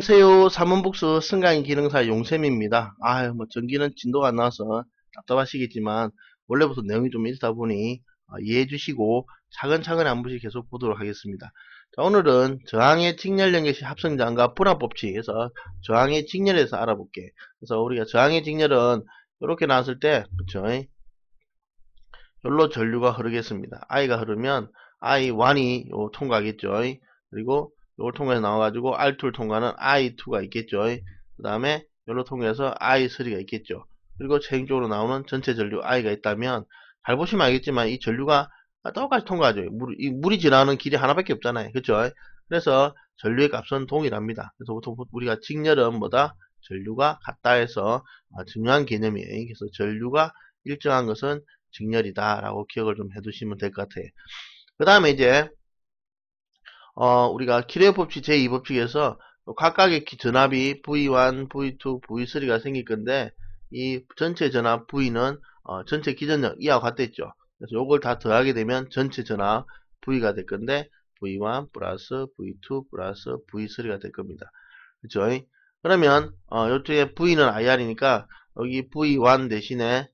안녕하세요. 사문복수 승강이 기능사 용쌤입니다. 뭐 전기는 진도가 안 나와서 답답하시겠지만 원래부터 내용이 좀 있다 보니 이해해 주시고 차근차근 한 번씩 계속 보도록 하겠습니다. 자, 오늘은 저항의 직렬 연계시 합성장과 분할법칙에서 저항의 직렬에서 알아볼게. 그래서 우리가 저항의 직렬은 이렇게 나왔을 때 그쵸? 여기로 전류가 흐르겠습니다. I가 흐르면 I1이 통과하겠죠. 그리고 이걸 통해서 나와가지고 R2를 통과하는 I2가 있겠죠. 그 다음에 여기로 통해서 I3가 있겠죠. 그리고 최종적으로 나오는 전체 전류 I가 있다면 잘 보시면 알겠지만 이 전류가 똑같이 통과하죠. 물이 지나가는 길이 하나밖에 없잖아요. 그렇죠? 그래서 전류의 값은 동일합니다. 그래서 보통 우리가 직렬은 뭐다? 전류가 같다 해서 중요한 개념이에요. 그래서 전류가 일정한 것은 직렬이다 라고 기억을 좀 해두시면 될 것 같아요. 그 다음에 이제 우리가 키레오 법칙 제2법칙에서 각각의 전압이 V1, V2, V3가 생길 건데 이 전체 전압 V는 전체 기전력 이하고 같댔죠. 그래서 요걸 다 더하게 되면 전체 전압 V가 될 건데 V1 플러스 V2 플러스 V3가 될 겁니다. 그쵸? 그러면 이쪽에 V는 IR이니까 여기 V1 대신에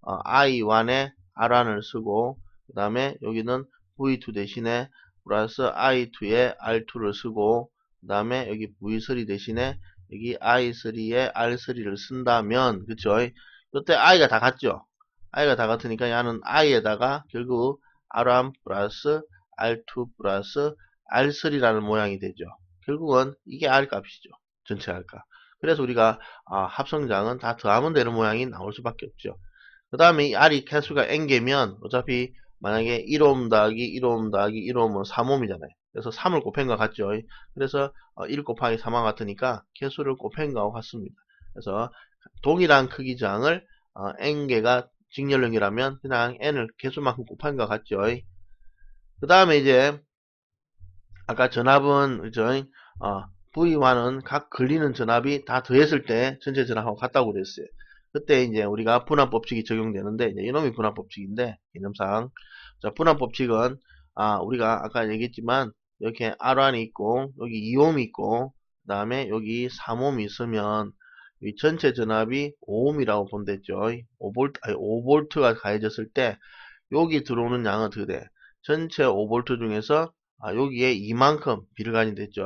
I1에 R1을 쓰고 그 다음에 여기는 V2 대신에 플러스 I2에 R2를 쓰고 그 다음에 여기 V3 대신에 여기 I3에 R3를 쓴다면 그쵸? 이때 I가 다 같죠? I가 다 같으니까 얘는 I에다가 결국 R1 플러스 R2 플러스 R3라는 모양이 되죠. 결국은 이게 R 값이죠. 전체 R 값. 그래서 우리가 합성장은 다 더하면 되는 모양이 나올 수밖에 없죠. 그 다음에 이 R이 개수가 N개면 어차피 만약에 1옴 더하기 1옴 더하기 1옴은 3옴이잖아요. 그래서 3을 곱한 것 같죠. 그래서 1 곱하기 3과 같으니까 개수를 곱한 것과 같습니다. 그래서 동일한 크기 저항을 N개가 직렬력이라면 그냥 N을 개수만큼 곱한 것 같죠. 그 다음에 이제 아까 전압은 그죠? V1은 각 걸리는 전압이 다 더했을 때 전체 전압하고 같다고 그랬어요. 그때 이제 우리가 분할법칙이 적용되는데 이제 이놈이 분할법칙인데 개념상 자 분할법칙은 우리가 아까 얘기했지만 이렇게 R1이 있고 여기 2옴이 있고 그 다음에 여기 3옴이 있으면 이 전체 전압이 5옴이라고 본댔죠. 5V, 아니 5V가 가해졌을 때 여기 들어오는 양은 어떻게 돼? 전체 5V 중에서 여기에 이만큼 비를 가진 됐죠.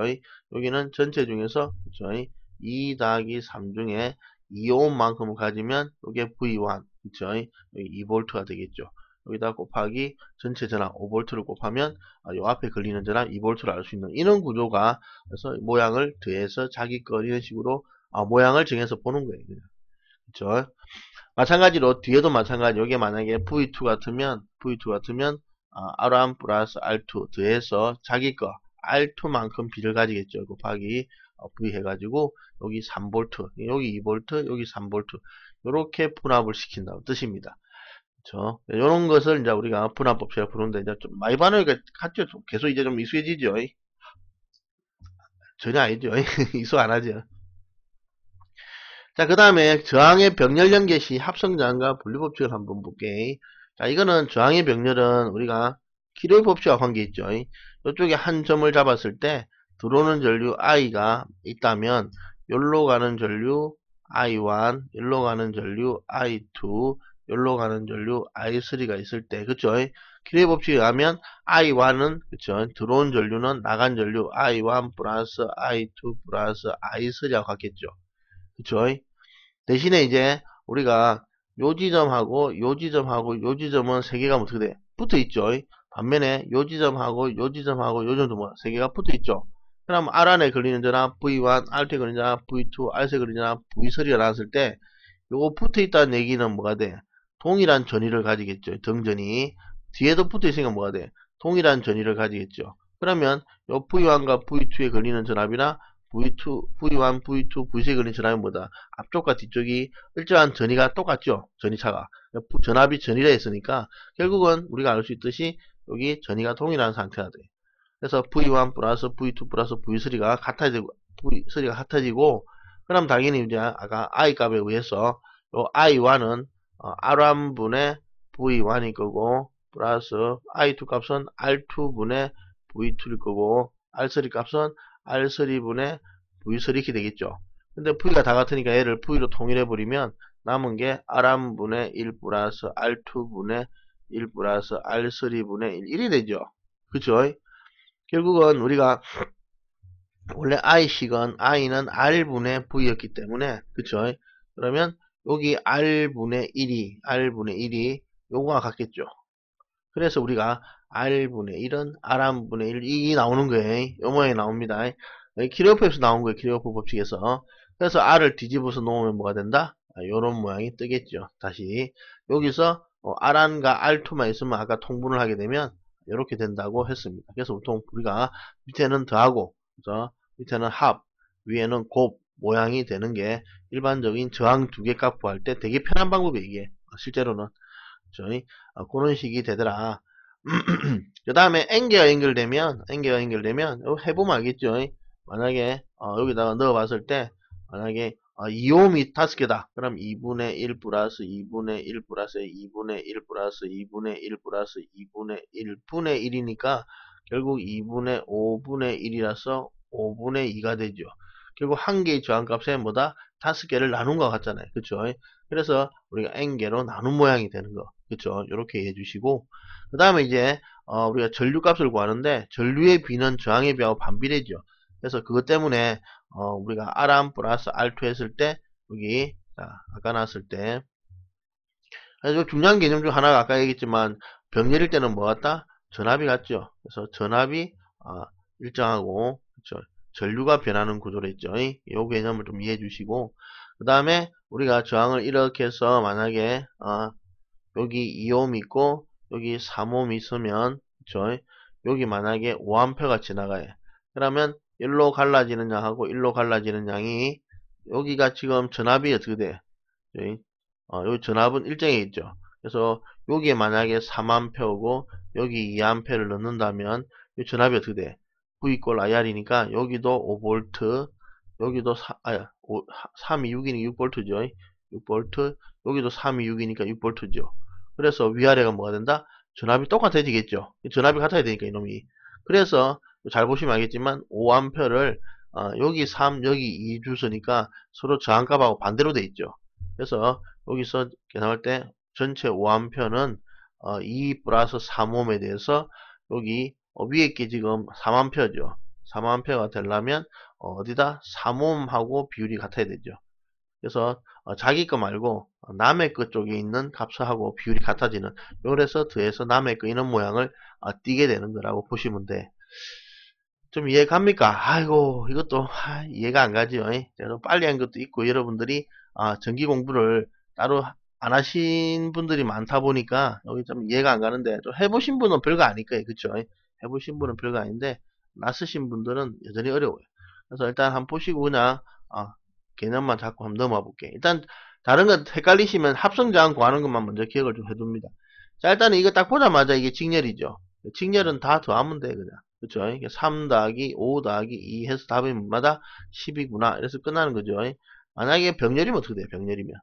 여기는 전체 중에서 그쵸? 2 더하기 3 중에 2옴만큼을 가지면 이게 V1 그쵸? 여기 2V가 되겠죠. 여기다 곱하기 전체 전압 5V를 곱하면 요 앞에 걸리는 전압 2V를 알 수 있는 이런 구조가 그래서 모양을 더해서 자기 거 이런 식으로 모양을 정해서 보는 거예요. 그쵸? 마찬가지로 뒤에도 마찬가지 여기에 만약에 V2 같으면 R1 플러스 R2 더해서 자기 거 R2만큼 비를 가지겠죠. 곱하기 V 해가지고 여기 3V 여기 2V 여기 3V 이렇게 분합을 시킨다는 뜻입니다. 그렇죠? 이런 것을 이제 우리가 분합법칙이라 부르는데 이제 좀 많이 반응이 같죠. 계속 이제 좀 익숙해지죠. 전혀 아니죠. 익숙 안 하죠. 자, 그 다음에 저항의 병렬 연계 시 합성저항과 분리법칙을 한번 볼게. 자, 이거는 저항의 병렬은 우리가 키로의 법칙과 관계있죠. 이쪽에 한 점을 잡았을 때 들어오는 전류 I가 있다면 여기로 가는 전류 I1, 여기로 가는 전류 I2, 여기로 가는 전류 I3가 있을 때 그쵸? 키로의 법칙에 의하면 I1은 그쵸? 들어온 전류는 나간 전류 I1 플러스 I2 플러스 I3하고 같겠죠. 그쵸? 대신에 이제 우리가 요 지점하고 요 지점하고 요 지점은 세 개가 어떻게 돼? 붙어 있죠. 반면에 요 지점하고 요 지점하고 요 점도 세 개가 붙어 있죠. 그럼 R 안에 걸리는 전압 V1, R에 걸리는 전압 V2, R에 걸리는 전압 V3가 나왔을 때 요거 붙어 있다는 얘기는 뭐가 돼? 동일한 전위를 가지겠죠. 등전이 뒤에도 붙어 있으니까 뭐가 돼? 동일한 전위를 가지겠죠. 그러면 요 V1과 V2에 걸리는 전압이나 V2, V1, V2, V3에 걸리는 전압이 뭐다? 앞쪽과 뒤쪽이 일정한 전위가 똑같죠. 전위차가. 전압이 전위라 했으니까 결국은 우리가 알 수 있듯이 여기 전위가 동일한 상태가 돼. 그래서 V1 플러스 V2 플러스 V3가 같아지고 V3가 같아지고 그럼 당연히 이제 아까 I 값에 의해서 요 I1은 R1분의 V1일 거고 플러스 I2 값은 R2분의 V2일 거고 R3 값은 R3분의 V3 이렇게 되겠죠. 근데 V가 다 같으니까 얘를 V로 통일해버리면 남은 게 R1분의 1 플러스 R2분의 1 플러스 R3분의 1이 되죠. 그쵸? 결국은 우리가 원래 I식은 I는 R분의 V였기 때문에 그쵸? 그러면 여기 R분의 1이 요거와 같겠죠. 그래서 우리가 R분의 1은 R1분의 1 이게 나오는 거예요. 요 모양이 나옵니다. 키르호프에서 나온 거예요. 키르호프 법칙에서. 그래서 R을 뒤집어서 놓으면 뭐가 된다? 요런 모양이 뜨겠죠. 다시 여기서 R1과 R2만 있으면 아까 통분을 하게 되면 이렇게 된다고 했습니다. 그래서 보통 우리가 밑에는 더하고 그래서 밑에는 합, 위에는 곱 모양이 되는 게 일반적인 저항 두 개 값 구할 때 되게 편한 방법이에요. 이게 실제로는 저희 그런 식이 되더라. 그 다음에 n개가 연결되면 해보면 알겠죠. 만약에 여기다가 넣어봤을 때 만약에 2옴이 5개다. 그럼 2분의 1 플러스 2분의 1 플러스 2분의 1 플러스 2분의 1 플러스 2분의 1분의 1이니까 결국 2분의 5분의 1이라서 5분의 2가 되죠. 결국 한 개의 저항값에 뭐다? 5개를 나눈 것 같잖아요. 그쵸? 그래서 우리가 n개로 나눈 모양이 되는 거. 그쵸? 이렇게 해주시고 그 다음에 이제 우리가 전류값을 구하는데 전류의 비는 저항의 비하고 반비례죠. 그래서 그것 때문에 우리가 R1 플러스 R2 했을 때 여기 자, 아까 나왔을 때 그래서 중요한 개념 중 하나가 아까 얘기했지만 병렬일 때는 뭐 같다? 전압이 같죠. 그래서 전압이 일정하고 그쵸? 전류가 변하는 구조로 있죠. 이 개념을 좀 이해해 주시고 그 다음에 우리가 저항을 이렇게 해서 만약에 여기 2옴 있고 여기 3옴 있으면 그쵸? 여기 만약에 5A가 지나가요. 그러면 일로 갈라지는 양하고 일로 갈라지는 양이 여기가 지금 전압이 어떻게 돼? 여기 전압은 일정해 있죠. 그래서 여기에 만약에 3A고 여기 2A를 넣는다면 이 전압이 어떻게 돼? V 이꼴 IR이니까 여기도 5V 여기도 3이 6이니까 6V죠. 6V 여기도 3이 6이니까 6V죠. 그래서 위아래가 뭐가 된다? 전압이 똑같아지겠죠. 전압이 같아야 되니까 이놈이. 그래서 잘 보시면 알겠지만 5A를 여기 3 여기 2 주소니까 서로 저항값하고 반대로 돼 있죠. 그래서 여기서 계산할 때 전체 5A는 2 플러스 3옴에 대해서 여기 위에 게 지금 3A죠. 3A가 되려면 어디다 3옴하고 비율이 같아야 되죠. 그래서 자기 거 말고 남의 거 쪽에 있는 값하고 비율이 같아지는 요래서 더해서 남의 거 이런 모양을 띄게 되는 거라고 보시면 돼. 좀 이해 갑니까? 아이고 이것도 이해가 안 가죠. 제가 빨리 한 것도 있고 여러분들이 전기 공부를 따로 안 하신 분들이 많다 보니까 여기 좀 이해가 안 가는데 좀 해보신 분은 별거 아닐 거예요. 그쵸? 해보신 분은 별거 아닌데 낯으신 분들은 여전히 어려워요. 그래서 일단 한번 보시고 그냥 개념만 잡고 한번 넘어가 볼게요. 일단 다른 거 헷갈리시면 합성저항 구하는 것만 먼저 기억을 좀 해둡니다. 자 일단은 이거 딱 보자마자 이게 직렬이죠. 직렬은 다 더하면 돼 그냥. 그쵸? 3 더하기 5 더하기 2 해서 답이 뭐마다 10이구나. 이래서 끝나는 거죠. 만약에 병렬이면 어떻게 돼요? 병렬이면.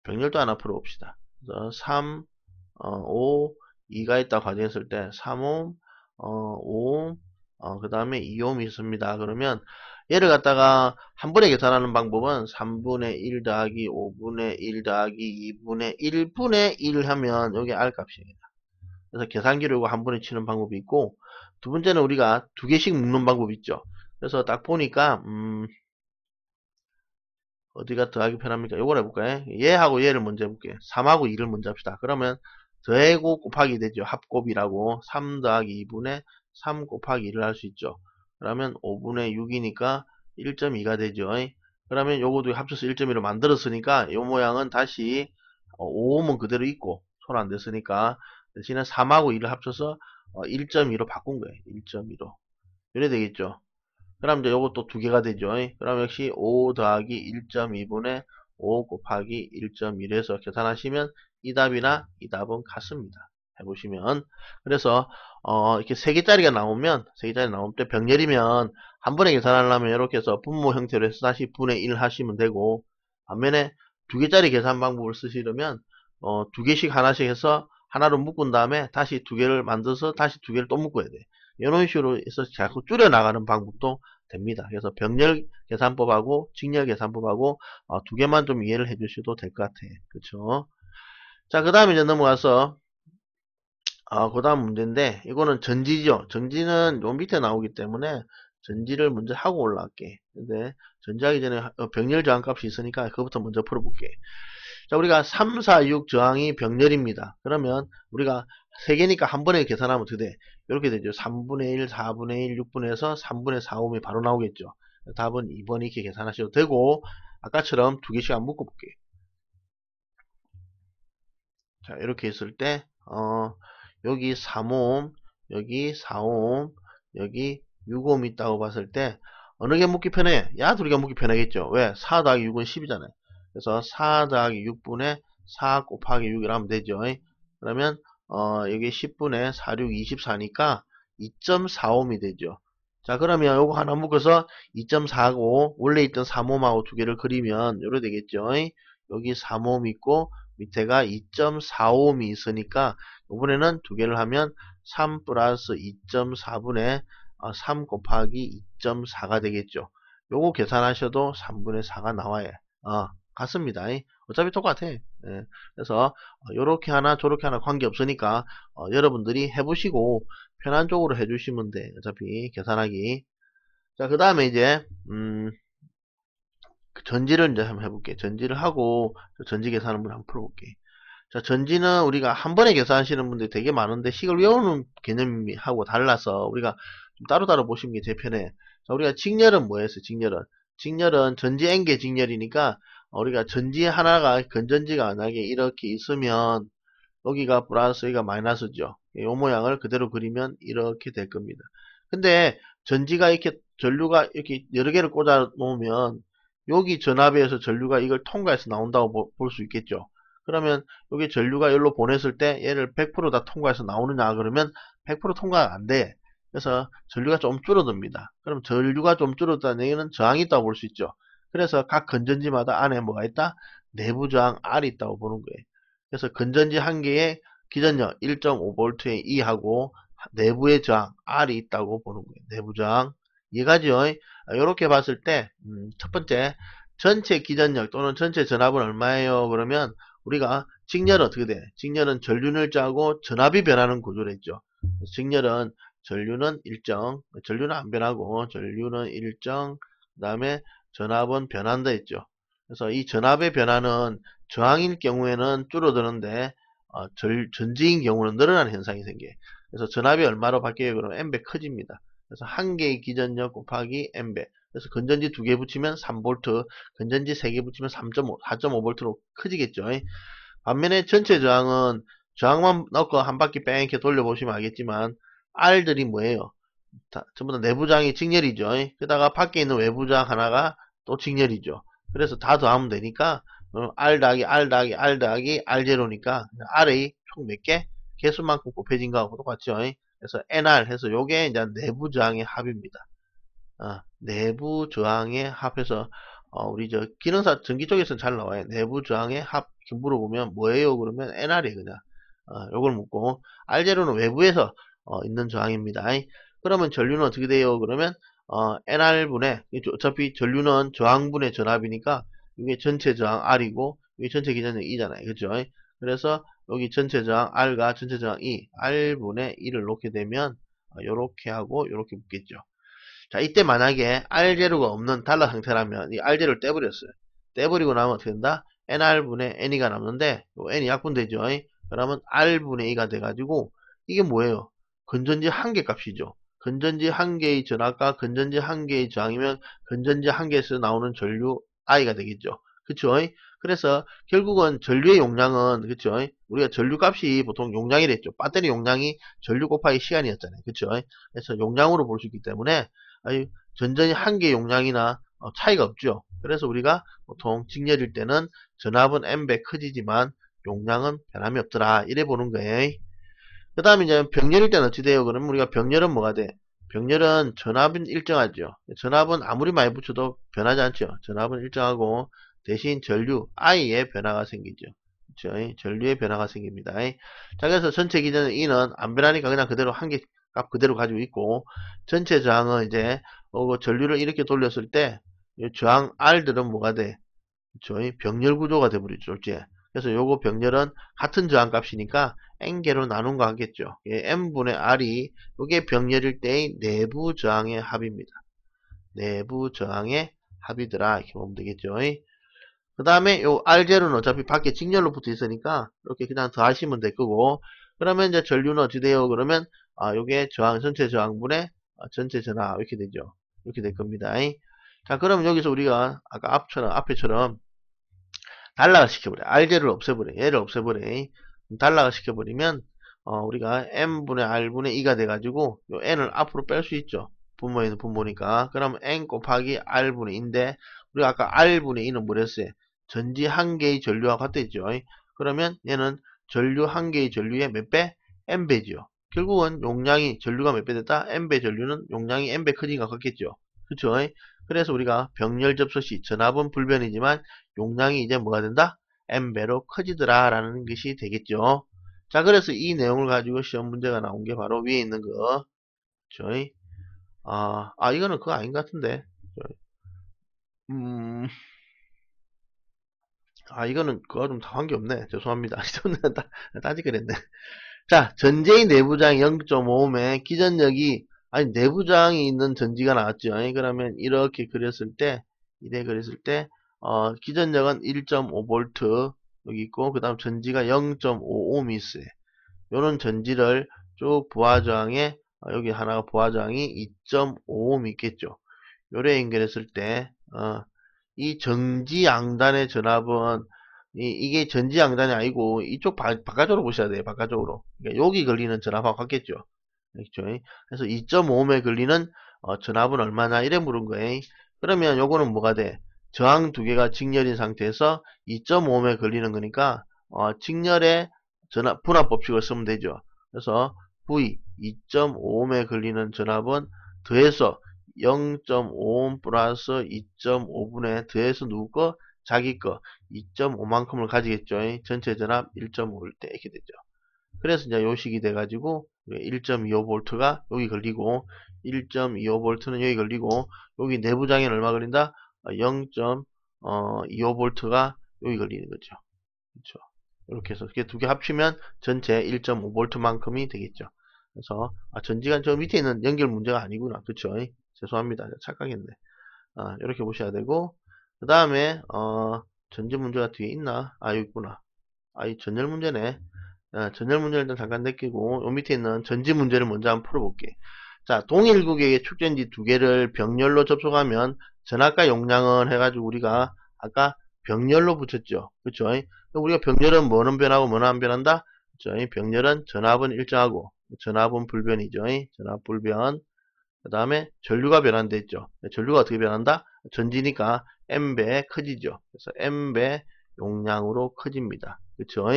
병렬도 하나 풀어봅시다. 그래서 3, 5, 2가 있다 과정했을 때 3옴, 5옴, 그 다음에 2옴이 있습니다. 그러면 얘를 갖다가 한 번에 계산하는 방법은 3분의 1 더하기 5분의 1 더하기 2분의 1분의 1 하면 여기 R 값입니다. 그래서 계산기로 이거 한 번에 치는 방법이 있고 두 번째는 우리가 두 개씩 묶는 방법이 있죠. 그래서 딱 보니까 어디가 더하기 편합니까? 요걸 해볼까요? 얘하고 얘를 먼저 해볼게요. 3하고 2를 먼저 합시다. 그러면 더하고 곱하기 되죠. 합곱이라고 3 더하기 2분의 3 곱하기 2를 할 수 있죠. 그러면 5분의 6이니까 1.2가 되죠. 그러면 요거도 합쳐서 1.2로 만들었으니까 요 모양은 다시 5옴은 그대로 있고 손 안 댔으니까 대신에 3하고 2를 합쳐서 1.2로 바꾼 거예요. 1.2로. 이래 되겠죠. 그럼 이제 요것도 두 개가 되죠. 그럼 역시 5 더하기 1.2분의 5 곱하기 1.1에서 계산하시면 이 답이나 이 답은 같습니다. 해보시면. 그래서 이렇게 세 개짜리가 나오면 때 병렬이면 한 번에 계산하려면 이렇게 해서 분모 형태로 해서 다시 분의 1 하시면 되고 반면에 두 개짜리 계산 방법을 쓰시려면 두 개씩 하나씩 해서 하나로 묶은 다음에 다시 두 개를 만들어서 다시 두 개를 또 묶어야 돼. 이런 식으로 해서 자꾸 줄여 나가는 방법도 됩니다. 그래서 병렬 계산법하고 직렬 계산법하고 두 개만 좀 이해를 해주셔도 될 것 같아요. 그렇죠? 자, 그 다음에 이제 넘어가서 그 다음 문제인데 이거는 전지죠. 전지는 요 밑에 나오기 때문에 전지를 먼저 하고 올라갈게. 근데 전지하기 전에 병렬 저항값이 있으니까 그거부터 먼저 풀어볼게. 자, 우리가 3, 4, 6 저항이 병렬입니다. 그러면 우리가 3개니까 한 번에 계산하면 어떻게 돼? 이렇게 되죠. 3분의 1, 4분의 1, 6분에서 3분의 4, 5이 바로 나오겠죠. 답은 2번 이렇게 계산하셔도 되고 아까처럼 두 개씩 한번 묶어볼게요. 자, 이렇게 했을 때 여기 3옴, 여기 4옴, 여기 6옴 있다고 봤을 때 어느 게 묶기 편해? 야, 둘이가 묶기 편하겠죠. 왜? 4 더하기 6은 10이잖아요. 그래서 4 더하기 6분의 4 곱하기 6이라 하면 되죠. 그러면 여기 10분의 4, 6, 24니까 2.45옴이 되죠. 자, 그러면 요거 하나 묶어서 2.4고 원래 있던 3옴하고 두 개를 그리면 요래 되겠죠. 여기 3옴 있고 밑에가 2.45옴이 있으니까 이번에는 두 개를 하면 3 플러스 2.4분의 3 곱하기 2.4가 되겠죠. 요거 계산하셔도 3분의 4가 나와요. 같습니다. 어차피 똑같아. 예. 그래서 요렇게 하나 저렇게 하나 관계없으니까 여러분들이 해보시고 편한 쪽으로 해주시면 돼. 어차피 계산하기. 자, 그 다음에 이제 전지를 이제 한번 해볼게. 전지를 하고 전지 계산을 한번 풀어볼게. 자, 전지는 우리가 한 번에 계산하시는 분들이 되게 많은데 식을 외우는 개념하고 달라서 우리가 좀 따로따로 보시는 게 제일 편해. 자, 우리가 직렬은 뭐였어요? 직렬은 전지 n개 직렬이니까 우리가 전지 하나가 건전지가 만약에 이렇게 있으면 여기가 플러스 여기가 마이너스죠. 이 모양을 그대로 그리면 이렇게 될 겁니다. 근데 전지가 이렇게 전류가 이렇게 여러 개를 꽂아 놓으면 여기 전압에서 전류가 이걸 통과해서 나온다고 볼 수 있겠죠. 그러면 여기 전류가 여기로 보냈을 때 얘를 100%다 통과해서 나오느냐 그러면 100% 통과가 안 돼. 그래서 전류가 좀 줄어듭니다. 그럼 전류가 좀 줄어들다는 얘기는 저항이 있다고 볼 수 있죠. 그래서 각 건전지마다 안에 뭐가 있다? 내부 저항 R이 있다고 보는 거예요. 그래서 건전지 한 개에 기전력 1.5V에 E하고 내부의 저항 R이 있다고 보는 거예요. 내부 저항. 이해가죠? 이렇게 봤을 때 첫 번째 전체 기전력 또는 전체 전압은 얼마예요? 그러면 우리가 직렬은 어떻게 돼? 직렬은 전류를 짜고 전압이 변하는 구조를 했죠. 직렬은 전류는 일정, 전류는 안 변하고 전류는 일정, 그 다음에 전압은 변한다 했죠. 그래서 이 전압의 변화는 저항일 경우에는 줄어드는데 전지인 경우는 늘어나는 현상이 생겨요. 그래서 전압이 얼마로 바뀌어요? 그러면 n배 커집니다. 그래서 한 개의 기전력 곱하기 n배. 그래서 건전지 두 개 붙이면 3V, 건전지 세 개 붙이면 3.5, 4.5V로 커지겠죠. 반면에 전체 저항은 저항만 넣고 한 바퀴 뺑 이렇게 돌려보시면 알겠지만 R들이 뭐예요? 전부 다 내부 저항이 직렬이죠. 그러다가 밖에 있는 외부 저항 하나가 또 직렬이죠. 그래서 다 더하면 되니까 R 더하기 R 더하기 R 더하기 R0니까 R의 총 몇 개? 개수만큼 곱해진 거하고 똑같죠. 그래서 NR 해서 요게 이제 내부 저항의 합입니다. 내부 저항의 합해서 우리 저 기능사 전기 쪽에서는 잘 나와요. 내부 저항의 합 물어보면 뭐예요? 그러면 NR이 그냥 요걸 묻고 R0는 외부에서 있는 저항입니다. 그러면 전류는 어떻게 돼요? 그러면 NR분의 어차피 전류는 저항분의 전압이니까 이게 전체 저항 R이고 이게 전체 기전력 E잖아요. 그죠? 그래서 여기 전체 저항 R과 전체 저항 E, R분의 E를 놓게 되면 요렇게 하고 요렇게 붙겠죠. 자, 이때 만약에 R0가 없는 달러 상태라면 이 R0를 떼버렸어요. 떼버리고 나면 어떻게 된다? NR분의 NE가 남는데 N이 약분되죠. 그러면 R분의 E가 돼가지고 이게 뭐예요? 건전지 한 개 값이죠. 건전지 한 개의 전압과 건전지 한 개의 저항이면 건전지 한 개에서 나오는 전류 I가 되겠죠. 그쵸? 그래서 결국은 전류의 용량은 그쵸? 우리가 전류 값이 보통 용량이랬죠. 배터리 용량이 전류 곱하기 시간이었잖아요. 그쵸? 그래서 용량으로 볼 수 있기 때문에 전전이 한 개 용량이나 차이가 없죠. 그래서 우리가 보통 직렬일 때는 전압은 n배 커지지만 용량은 변함이 없더라. 이래 보는 거예요. 그 다음에 이제 병렬일 때는 어찌 돼요? 그러면 우리가 병렬은 뭐가 돼? 병렬은 전압은 일정하죠. 전압은 아무리 많이 붙여도 변하지 않죠. 전압은 일정하고 대신 전류 I의 변화가 생기죠. 그렇죠? 전류의 변화가 생깁니다. 자, 그래서 전체 기전은 E는 안 변하니까 그냥 그대로 한 개 값 그대로 가지고 있고, 전체 저항은 이제 전류를 이렇게 돌렸을 때 이 저항 R들은 뭐가 돼? 저희 병렬 구조가 돼버리죠. 이제. 그래서 요거 병렬은 같은 저항 값이니까 n개로 나눈 거 하겠죠. 예, n분의 r이 요게 병렬일 때의 내부 저항의 합입니다. 내부 저항의 합이더라 이렇게 보면 되겠죠. 그 다음에 요 R0는 어차피 밖에 직렬로 붙어 있으니까 이렇게 그냥 더하시면 될 거고, 그러면 이제 전류는 어찌 돼요? 그러면 요게 저항 전체 저항분의 전체 전압 이렇게 되죠. 이렇게 될 겁니다. 자, 그럼 여기서 우리가 아까 앞에처럼 단락을 시켜버려. R0를 없애버려. 얘를 없애버려. 단락을 시켜버리면 우리가 M분의 R분의 2가 돼가지고 요 N을 앞으로 뺄 수 있죠. 분모에는 분모니까. 그럼 N 곱하기 R분의 2인데 우리가 아까 R분의 2는 뭐랬어요? 전지 한 개의 전류와 같았죠. 그러면 얘는 전류 한 개의 전류의 몇 배? N배죠. 결국은 용량이 전류가 몇 배 됐다? N배 전류는 용량이 N배 크기가 같겠죠. 그쵸? 그래서 우리가 병렬 접수 시 전압은 불변이지만 용량이 이제 뭐가 된다? N배로 커지더라 라는 것이 되겠죠. 자, 그래서 이 내용을 가지고 시험 문제가 나온 게 바로 위에 있는 거. 그쵸? 이거는 그거 아닌 것 같은데. 음, 이거는 그거 좀 당한 게 없네. 죄송합니다. 이거는 따지 그랬네. 자, 전제의 내부장 0.5옴에 기전력이, 아니, 내부장이 있는 전지가 나왔죠. 그러면 이렇게 그렸을 때, 기전력은 1.5V 여기 있고, 그 다음 전지가 0.5옴이 있어요. 요런 전지를 쭉 부하저항에, 여기 하나가 부하저항이 2.5옴이 있겠죠. 요래 연결했을 때, 이 정지양단의 전압은 이게 전지양단이 아니고 이쪽 바깥쪽으로 보셔야 돼요. 바깥쪽으로. 그러니까 여기 걸리는 전압하고 같겠죠. 그렇죠? 그래서 2.5옴에 걸리는 전압은 얼마나 이래 물은 거예요. 그러면 요거는 뭐가 돼? 저항 두 개가 직렬인 상태에서 2.5옴에 걸리는 거니까 직렬의 전압 분압 법칙을 쓰면 되죠. 그래서 V 2.5옴에 걸리는 전압은 더해서 0.5옴 플러스 2.5분의 더해서 누구 거? 자기 거 2.5만큼을 가지겠죠. 전체 전압 1.5일 때 이렇게 되죠. 그래서 이제 요식이 돼가지고 1.25V가 여기 걸리고 1.25V는 여기 걸리고 여기 내부장애는 얼마 걸린다? 0.25V가 여기 걸리는 거죠. 그렇죠. 이렇게 해서 두 개 합치면 전체 1.5V만큼이 되겠죠. 그래서 전지가 저 밑에 있는 연결 문제가 아니구나. 그렇죠. 죄송합니다. 착각했네. 이렇게 보셔야 되고, 그 다음에 전지 문제가 뒤에 있나? 여기 있구나. 이 전열 문제네. 전열 문제를 일단 잠깐 내끼고 요 밑에 있는 전지 문제를 먼저 한번 풀어볼게. 자, 동일구격의 축전지 두 개를 병렬로 접속하면 전압과 용량은 해가지고 우리가 아까 병렬로 붙였죠. 그쵸? 우리가 병렬은 뭐는 변하고 뭐는 안 변한다? 그쵸? 병렬은 전압은 일정하고 전압은 불변이죠. 전압 불변. 그 다음에 전류가 변한다 했죠. 전류가 어떻게 변한다? 전지니까 N배 커지죠. 그래서 N배 용량으로 커집니다. 그쵸?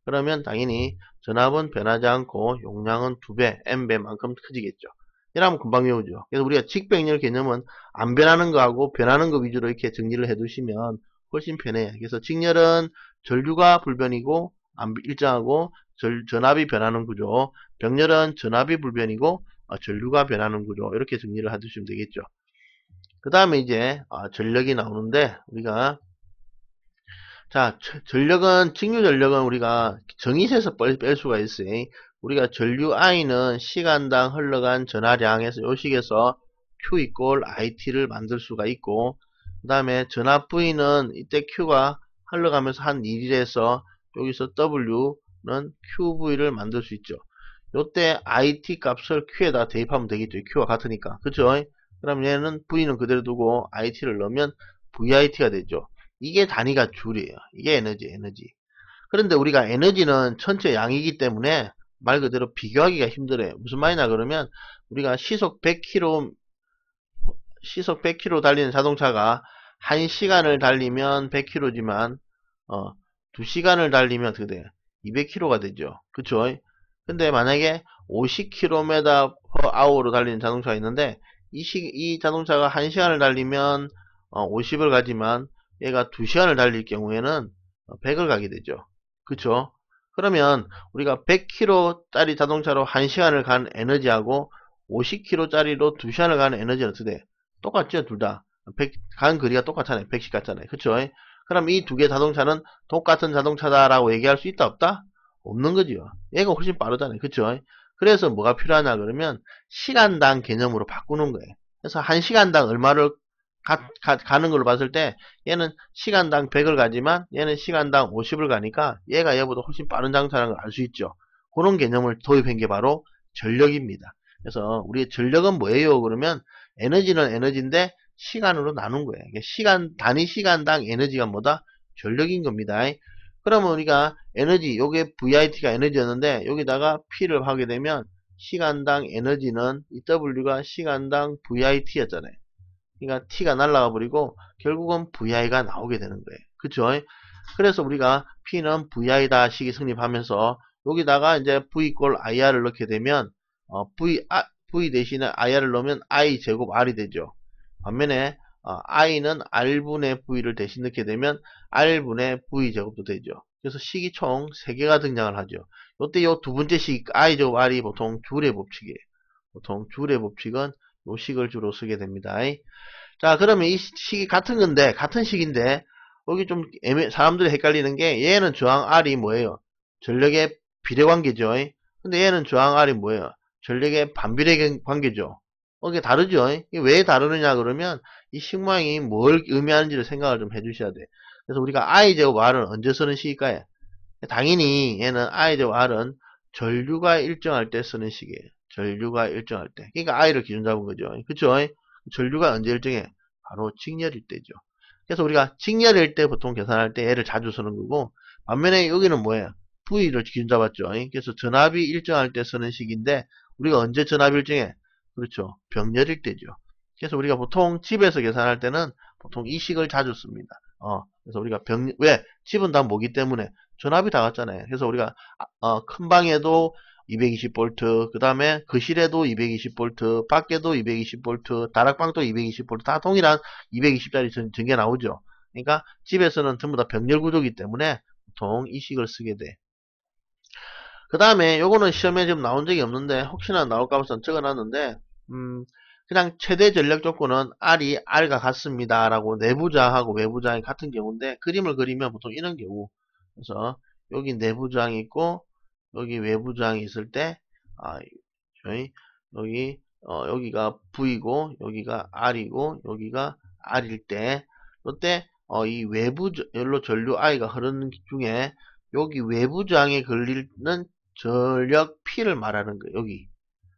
그러면 당연히 전압은 변하지 않고 용량은 2배, N배만큼 커지겠죠. 이러면 금방 외우죠. 그래서 우리가 직병렬 개념은 안 변하는 거하고 변하는 거 위주로 이렇게 정리를 해 두시면 훨씬 편해요. 그래서 직렬은 전류가 불변이고 일정하고 전압이 변하는 구조. 병렬은 전압이 불변이고 전류가 변하는 구조. 이렇게 정리를 해 두시면 되겠죠. 그 다음에 이제 전력이 나오는데 우리가 자, 전력은, 직류 전력은 우리가 정의세에서 뺄 수가 있어요. 우리가 전류 I는 시간당 흘러간 전하량에서 요식에서 Q 이꼴 IT를 만들 수가 있고, 그 다음에 전압 V는 이때 Q가 흘러가면서 한 1일에서 여기서 W는 QV를 만들 수 있죠. 요때 IT 값을 Q에다 대입하면 되겠죠. Q와 같으니까. 그쵸? 그럼 얘는 V는 그대로 두고 IT를 넣으면 VIT가 되죠. 이게 단위가 줄이에요. 이게 에너지. 그런데 우리가 에너지는 전체 양이기 때문에 말 그대로 비교하기가 힘들어요. 무슨 말이냐 그러면 우리가 시속 100km 달리는 자동차가 1시간을 달리면 100km지만 2시간을 달리면 어떻게 돼요? 200km가 되죠. 그쵸? 근데 만약에 50km/h로 달리는 자동차가 있는데 이 자동차가 1시간을 달리면 50을 가지만 얘가 2시간을 달릴 경우에는 100을 가게 되죠. 그쵸? 그러면 우리가 100km짜리 자동차로 1시간을 간 에너지하고 50km짜리로 2시간을 가는 에너지는 어떻게 돼? 똑같죠, 둘 다. 간 거리가 똑같잖아요. 100씩 같잖아요. 그쵸? 그럼 이 두 개 자동차는 똑같은 자동차다라고 얘기할 수 있다, 없다? 없는 거죠. 얘가 훨씬 빠르잖아요. 그쵸? 그래서 뭐가 필요하냐 그러면 시간당 개념으로 바꾸는 거예요. 그래서 1시간당 얼마를 가는 걸로 봤을 때 얘는 시간당 100을 가지만 얘는 시간당 50을 가니까 얘가 얘보다 훨씬 빠른 자동차라는 걸 알 수 있죠. 그런 개념을 도입한 게 바로 전력입니다. 그래서 우리의 전력은 뭐예요? 그러면 에너지는 에너지인데 시간으로 나눈 거예요. 단위 시간당 에너지가 뭐다? 전력인 겁니다. 그러면 우리가 에너지, 요게 VIT가 에너지였는데 여기다가 P를 하게 되면 시간당 에너지는 이 W가 시간당 VIT였잖아요. 그러니까 T가 날아가 버리고 결국은 VI가 나오게 되는 거예요. 그쵸? 그래서 우리가 P는 VI다 식이 성립하면서 여기다가 이제 V 꼴 IR을 넣게 되면 V 대신에 IR을 넣으면 I 제곱 R이 되죠. 반면에 I는 R분의 V를 대신 넣게 되면 R분의 V 제곱도 되죠. 그래서 식이 총 3개가 등장을 하죠. 이때 요 두 번째 식 I 제곱 R이 보통 줄의 법칙이에요. 보통 줄의 법칙은 요 식을 주로 쓰게 됩니다. 자, 그러면 이 식이 같은 건데, 같은 식인데, 여기 좀 사람들이 헷갈리는 게, 얘는 저항 R이 뭐예요? 전력의 비례관계죠. 근데 얘는 저항 R이 뭐예요? 전력의 반비례 관계죠. 이게 다르죠. 이게 왜 다르느냐 그러면, 이 식 모양이 뭘 의미하는지를 생각을 좀 해주셔야 돼. 그래서 우리가 I제곱 R은 언제 쓰는 식일까요? 당연히 얘는 I제곱 R은 전류가 일정할 때 쓰는 식이에요. 전류가 일정할 때. 그러니까 I를 기준 잡은 거죠. 그쵸? 전류가 언제 일정해? 바로 직렬일 때죠. 그래서 우리가 직렬일 때 보통 계산할 때 얘를 자주 쓰는 거고, 반면에 여기는 뭐예요? V를 기준 잡았죠. 그래서 전압이 일정할 때 쓰는 식인데, 우리가 언제 전압이 일정해? 그렇죠. 병렬일 때죠. 그래서 우리가 보통 집에서 계산할 때는 보통 이 식을 자주 씁니다. 그래서 우리가 왜? 집은 다 뭐기 때문에 전압이 다 같잖아요. 그래서 우리가 큰 방에도 220V, 그 다음에 거실에도 220V, 밖에도 220V, 다락방도 220V, 다 동일한 220짜리 전개 나오죠. 그러니까 집에서는 전부 다 병렬 구조이기 때문에 보통 이 식을 쓰게 돼. 그 다음에 요거는 시험에 지금 나온 적이 없는데 혹시나 나올까 봐서 적어놨는데 그냥 최대 전력 조건은 R이 R과 같습니다 라고 내부저항하고 외부저항이 같은 경우인데 그림을 그리면 보통 이런 경우 그래서 여기 내부저항이 있고 여기 외부저항이 있을 때 여기 여기가 V고 여기가 R이고 여기가 R일 때 이때 이 외부 열로 전류 I가 흐르는 중에 여기 외부저항에 걸리는 전력 P를 말하는 거예요. 여기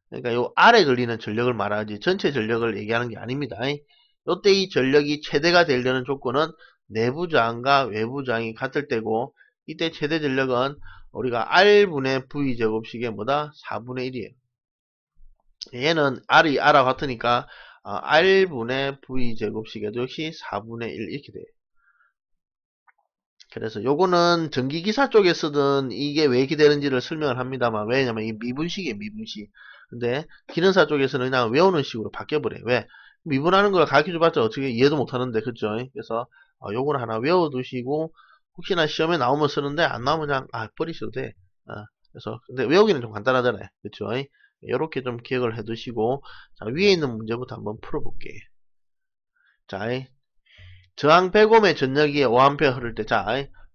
그러니까 요 아래 걸리는 전력을 말하지 전체 전력을 얘기하는 게 아닙니다. 요때 이 전력이 최대가 되려는 조건은 내부 저항과 외부 저항이 같을 때고 이때 최대 전력은 우리가 R분의 V 제곱식의 뭐다? 4분의 1이에요. 얘는 R이 R과 같으니까 R분의 V 제곱식에도 역시 4분의 1 이렇게 돼요. 그래서 요거는 전기기사 쪽에 쓰던 이게 왜 이렇게 되는지를 설명을 합니다만 왜냐면 이 미분식이에요. 미분식. 근데 기능사 쪽에서는 그냥 외우는 식으로 바뀌어버려요. 왜? 미분하는 걸 가르쳐줘봤자 어떻게 이해도 못하는데 그죠? 그래서 요거는 하나 외워두시고 혹시나 시험에 나오면 쓰는데 안 나오면 그냥 버리셔도 돼. 그래서 근데 외우기는 좀 간단하잖아요. 그쵸? 요렇게 좀 기억을 해두시고 자, 위에 있는 문제부터 한번 풀어볼게요. 자, 저항 100ohm의 전력이 5A 흐를 때, 자,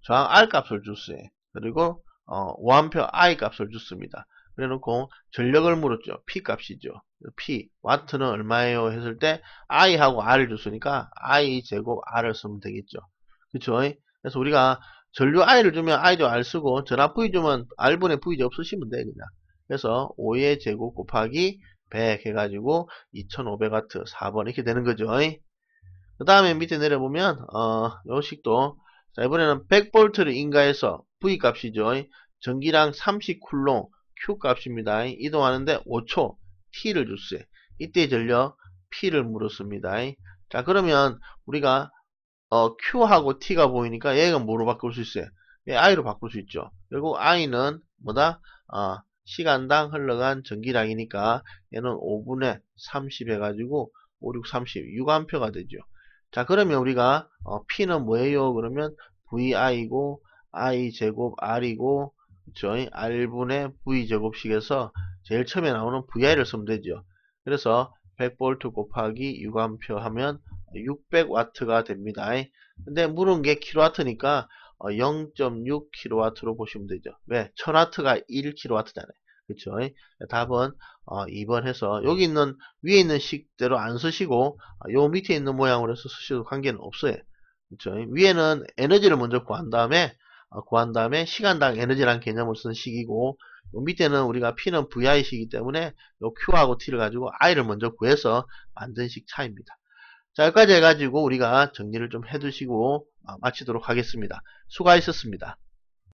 저항 R 값을 줬어요. 그리고 5A I 값을 줬습니다. 그래 놓고 전력을 물었죠. P 값이죠. P, 와트는 얼마예요? 했을 때 I하고 R을 줬으니까 I 제곱 R을 쓰면 되겠죠. 그쵸? 그래서 우리가 전류 I를 주면 I도 R 쓰고 전압 V 주면 R분의 V 제곱 쓰시면 돼 그냥. 그래서 5의 제곱 곱하기 100 해가지고 2500W 4번 이렇게 되는 거죠. 그 다음에 밑에 내려보면 요 식도 자 이번에는 100V를 인가해서 V 값이죠. 전기량 30쿨롱 Q 값입니다. 이동하는데 5초 T를 줬어요. 이때 전력 P를 물었습니다. 자 그러면 우리가 Q하고 T가 보이니까 얘가 뭐로 바꿀 수 있어요? I로 바꿀 수 있죠. 결국 I는 뭐다? 시간당 흘러간 전기량이니까 얘는 5분의 30 해가지고 5, 6, 30, 6A가 되죠. 자 그러면 우리가 P는 뭐예요? 그러면 VI고 I 제곱 R이고 그쵸? R분의 V 제곱식에서 제일 처음에 나오는 VI를 쓰면 되죠. 그래서 100V 곱하기 유관표 하면 600W가 됩니다. 근데 물은 게 킬로와트니까 0.6kW로 보시면 되죠. 왜? 1000W가 1kW잖아요. 그쵸? 답은 2번 해서 여기 있는 위에 있는 식대로 안 쓰시고 요 밑에 있는 모양으로 해서 쓰셔도 관계는 없어요. 그쵸? 위에는 에너지를 먼저 구한 다음에 시간당 에너지라는 개념을 쓴 식이고 요 밑에는 우리가 P는 VI식이기 때문에 요 Q하고 T를 가지고 I를 먼저 구해서 만든 식 차이입니다. 자, 여기까지 해가지고 우리가 정리를 좀 해두시고 마치도록 하겠습니다. 수고하셨습니다.